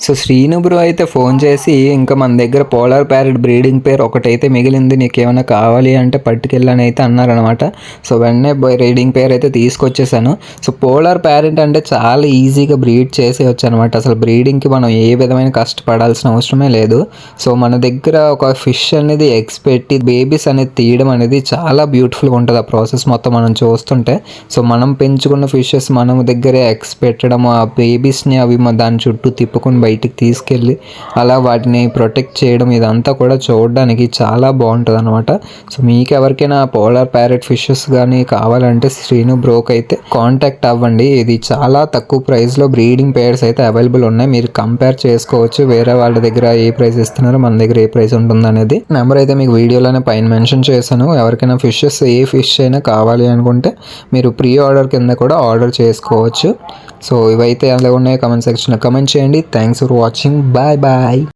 So Srinu bro అయితే phone చేసి ఇంకా మన దగ్గర పోలార్ ప్యారెట్ బ్రీడింగ్ పేర్ ఒకటైతే మిగిలింది, నీకేమైనా కావాలి అంటే పట్టుకెళ్ళని అయితే అన్నారనమాట. సో వెంటనే బ్రీడింగ్ పేర్ అయితే తీసుకొచ్చేసాను. సో పోలార్ ప్యారెట్ అంటే చాలా ఈజీగా బ్రీడ్ చేసేయచ్చు అనమాట. అసలు బ్రీడింగ్కి మనం ఏ విధమైన కష్టపడాల్సిన అవసరమే లేదు. సో మన దగ్గర ఒక ఫిష్ అనేది ఎగ్స్ పెట్టి బేబీస్ అనేది తీయడం అనేది చాలా బ్యూటిఫుల్గా ఉంటుంది. ఆ ప్రాసెస్ మొత్తం మనం చూస్తుంటే, సో మనం పెంచుకున్న ఫిషెస్ మనం దగ్గరే ఎగ్స్ పెట్టడం, ఆ బేబీస్ని అవి దాని చుట్టూ తిప్పుకొని బయటికి తీసుకెళ్ళి అలా వాటిని ప్రొటెక్ట్ చేయడం, ఇదంతా కూడా చూడడానికి చాలా బాగుంటుంది అనమాట. సో మీకు ఎవరికైనా పోలార్ ప్యారెట్ ఫిషెస్ కానీ కావాలంటే శ్రీను బ్రోక్ అయితే కాంటాక్ట్ అవ్వండి. ఇది చాలా తక్కువ ప్రైస్లో బ్రీడింగ్ పేర్స్ అయితే అవైలబుల్ ఉన్నాయి. మీరు కంపేర్ చేసుకోవచ్చు వేరే వాళ్ళ దగ్గర ఏ ప్రైస్ ఇస్తున్నారో మన దగ్గర ఏ ప్రైస్ ఉంటుంది అనేది. నెంబర్ అయితే మీకు వీడియోలోనే పైన మెన్షన్ చేశాను. ఎవరికైనా ఫిషెస్ ఏ ఫిష్ అయినా కావాలి అనుకుంటే మీరు ప్రీ ఆర్డర్ కింద కూడా ఆర్డర్ చేసుకోవచ్చు. సో ఇవైతే ఎలా ఉన్నాయో కమెంట్ సెక్షన్లో కమెంట్ చేయండి. Thanks for watching. Bye bye.